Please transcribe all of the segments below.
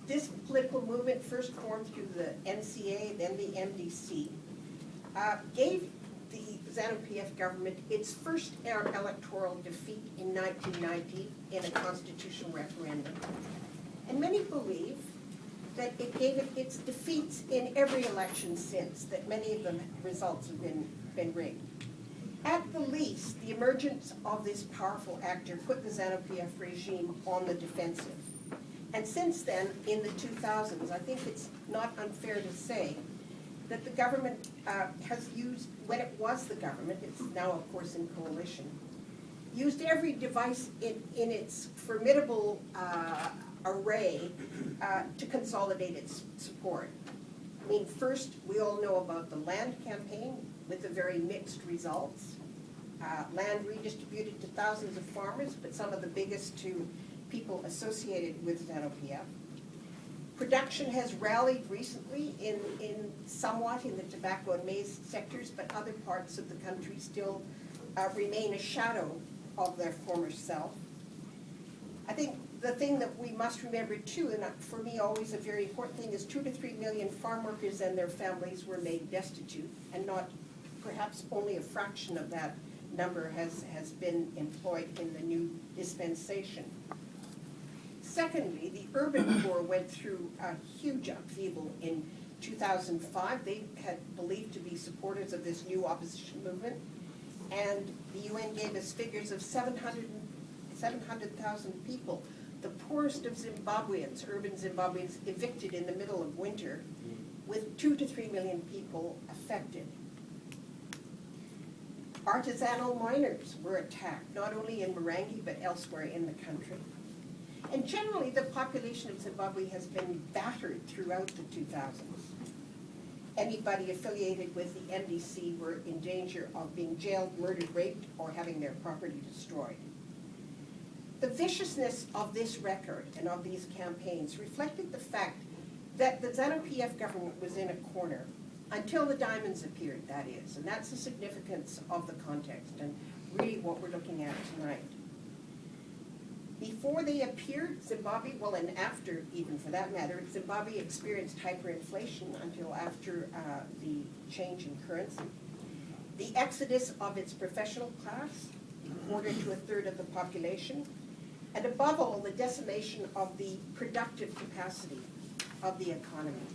This political movement, first formed through the NCA, then the MDC, gave the ZANU-PF government its first electoral defeat in 1990 in a constitutional referendum. And many believe that it gave it its defeats in every election since, that many of the results have been rigged. At the least, the emergence of this powerful actor put the ZANU-PF regime on the defensive. And since then, in the 2000s, I think it's not unfair to say that the government has used, when it was the government, it's now of course in coalition, used every device in its formidable array to consolidate its support. I mean, first, we all know about the land campaign with the very mixed results. Land redistributed to thousands of farmers, but some of the biggest to people associated with ZANU-PF. Production has rallied recently somewhat in the tobacco and maize sectors, but other parts of the country still remain a shadow of their former self. I think the thing that we must remember too, and for me always a very important thing, is 2 to 3 million farm workers and their families were made destitute, and not perhaps only a fraction of that number has been employed in the new dispensation. Secondly, the urban poor went through a huge upheaval in 2005. They had believed to be supporters of this new opposition movement, and the UN gave us figures of 700,000 people, the poorest of Zimbabweans, urban Zimbabweans, evicted in the middle of winter, with 2 to 3 million people affected. Artisanal miners were attacked, not only in Marangi, but elsewhere in the country. And generally, the population of Zimbabwe has been battered throughout the 2000s. Anybody affiliated with the MDC were in danger of being jailed, murdered, raped, or having their property destroyed. The viciousness of this record and of these campaigns reflected the fact that the ZANU-PF government was in a corner until the diamonds appeared, that is. And that's the significance of the context and really what we're looking at tonight. Before they appeared, Zimbabwe, well, and after even for that matter, Zimbabwe experienced hyperinflation until after the change in currency. The exodus of its professional class, a quarter to a third of the population, and above all, the decimation of the productive capacity of the economy.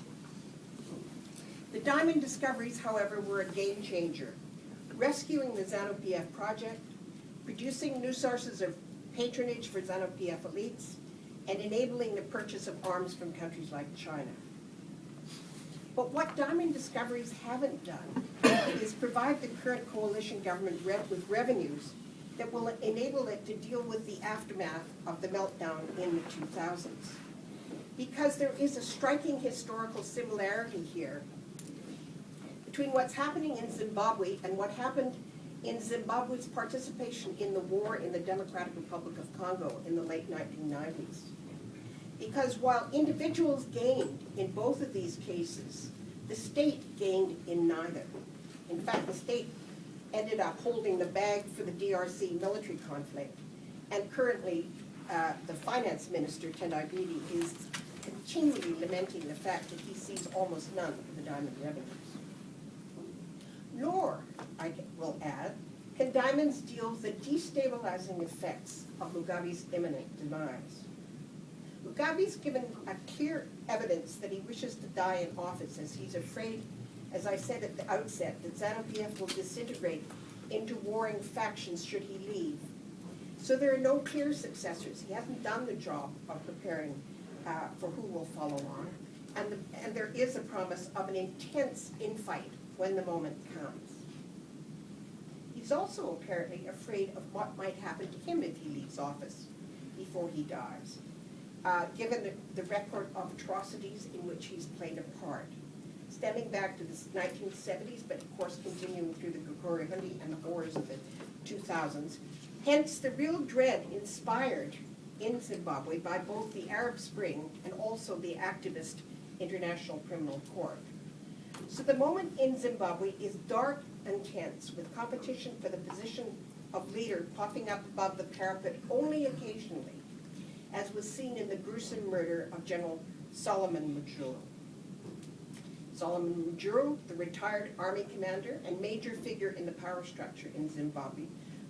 The diamond discoveries, however, were a game changer, rescuing the ZANU-PF project, producing new sources of patronage for ZANU-PF elites, and enabling the purchase of arms from countries like China. But what diamond discoveries haven't done is provide the current coalition government with revenues that will enable it to deal with the aftermath of the meltdown in the 2000s. Because there is a striking historical similarity here between what's happening in Zimbabwe and what happened in Zimbabwe's participation in the war in the Democratic Republic of Congo in the late 1990s. Because while individuals gained in both of these cases, the state gained in neither. In fact, the state ended up holding the bag for the DRC military conflict, and currently the finance minister, Tendai Biti, is continually lamenting the fact that he sees almost none of the diamond revenues. Nor, I will add, can diamonds deal with the destabilizing effects of Mugabe's imminent demise. Mugabe's given a clear evidence that he wishes to die in office, as he's afraid, as I said at the outset, that ZANU-PF will disintegrate into warring factions should he leave. So there are no clear successors. He hasn't done the job of preparing for who will follow on. And there is a promise of an intense infight when the moment comes. He's also apparently afraid of what might happen to him if he leaves office before he dies, given the record of atrocities in which he's played a part, stemming back to the 1970s, but of course continuing through the Guguri-Hundi and the wars of the 2000s. Hence the real dread inspired in Zimbabwe by both the Arab Spring and also the activist International Criminal Court. So the moment in Zimbabwe is dark and tense, with competition for the position of leader popping up above the parapet only occasionally, as was seen in the gruesome murder of General Solomon Maguwu. Solomon Maguwu, the retired army commander and major figure in the power structure in Zimbabwe,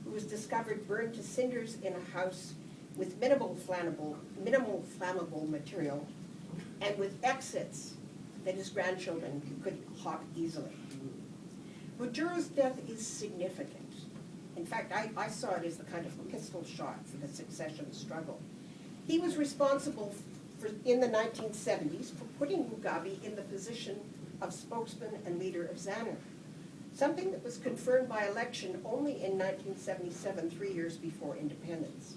who was discovered burned to cinders in a house with minimal flammable material and with exits that his grandchildren could hop easily. Maguwu's death is significant. In fact, I saw it as the kind of pistol shot for the succession struggle. He was responsible in the 1970s for putting Mugabe in the position of spokesman and leader of ZANU, something that was confirmed by election only in 1977, 3 years before independence.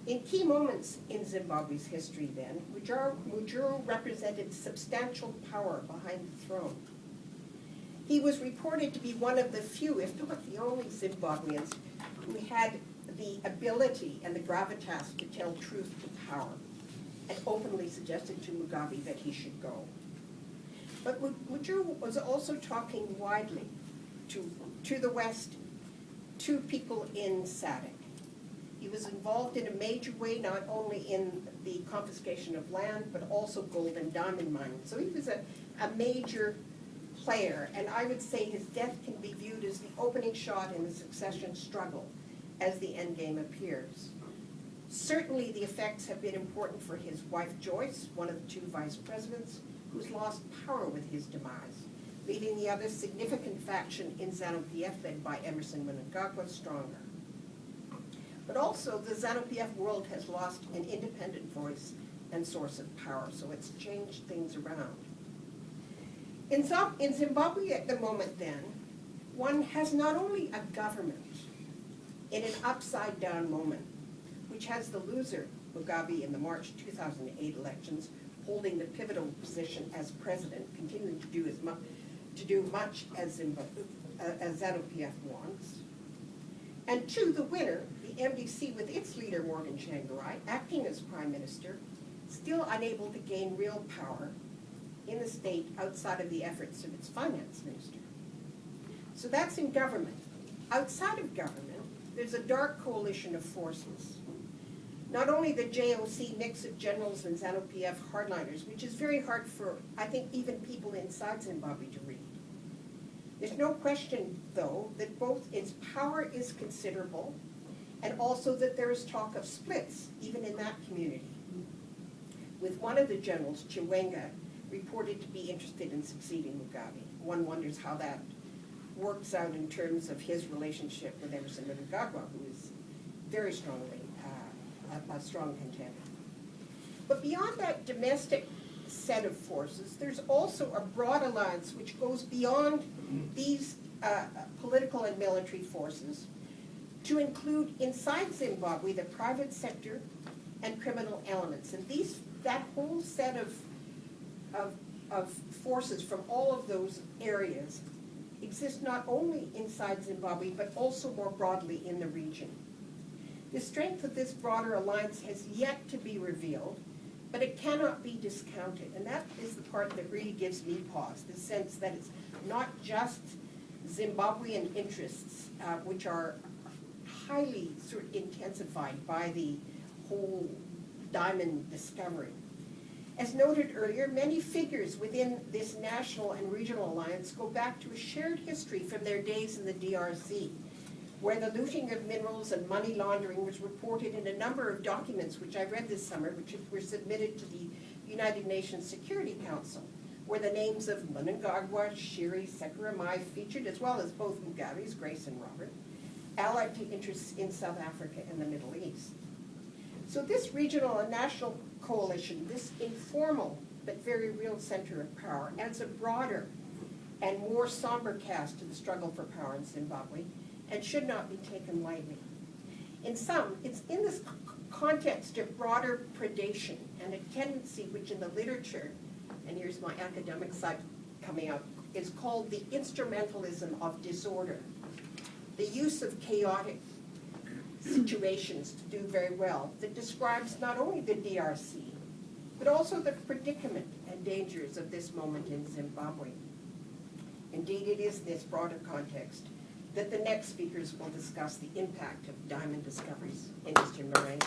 In key moments in Zimbabwe's history then, Maguwu represented substantial power behind the throne. He was reported to be one of the few, if not the only Zimbabweans who had the ability and the gravitas to tell truth to power, and openly suggested to Mugabe that he should go. But Maguwu was also talking widely to the West, to people in SADC. He was involved in a major way, not only in the confiscation of land, but also gold and diamond mining. So he was a major player, and I would say his death can be viewed as the opening shot in the succession struggle as the endgame appears. Certainly the effects have been important for his wife Joyce, one of the two vice presidents, who's lost power with his demise, leaving the other significant faction in ZANU-PF led by Emmerson Mnangagwa stronger. But also the ZANU-PF world has lost an independent voice and source of power, so it's changed things around. In Zimbabwe at the moment then, one has not only a government in an upside-down moment, which has the loser, Mugabe, in the March 2008 elections, holding the pivotal position as president, continuing to do much as ZANU-PF wants. And two, the winner, the MDC with its leader, Morgan Tsvangirai, acting as prime minister, still unable to gain real power in the state outside of the efforts of its finance minister. So that's in government. Outside of government, there's a dark coalition of forces. Not only the JOC mix of generals and ZANU-PF hardliners, which is very hard for, I think, even people inside Zimbabwe to read. There's no question, though, that both its power is considerable and also that there is talk of splits, even in that community, with one of the generals, Chiwenga, reported to be interested in succeeding Mugabe. One wonders how that works out in terms of his relationship with Emmerson Mnangagwa, who is very strongly a strong contender. But beyond that domestic set of forces, there's also a broad alliance which goes beyond these political and military forces to include inside Zimbabwe the private sector and criminal elements. And that whole set of forces from all of those areas exist not only inside Zimbabwe, but also more broadly in the region. The strength of this broader alliance has yet to be revealed, but it cannot be discounted. And that is the part that really gives me pause, the sense that it's not just Zimbabwean interests, which are highly sort of intensified by the whole diamond discovery. As noted earlier, many figures within this national and regional alliance go back to a shared history from their days in the DRC, where the looting of minerals and money laundering was reported in a number of documents which I read this summer, which were submitted to the United Nations Security Council, where the names of Mnangagwa, Shiri, Sekuramai featured, as well as both Mugabe's, Grace and Robert, allied to interests in South Africa and the Middle East. So this regional and national coalition, this informal but very real center of power, adds a broader and more somber cast to the struggle for power in Zimbabwe and should not be taken lightly. In sum, it's in this context of broader predation and a tendency which in the literature, and here's my academic side coming out, is called the instrumentalism of disorder. The use of chaotic situations to do very well that describes not only the DRC, but also the predicament and dangers of this moment in Zimbabwe. Indeed, it is this broader context that the next speakers will discuss the impact of diamond discoveries in Eastern Moraine.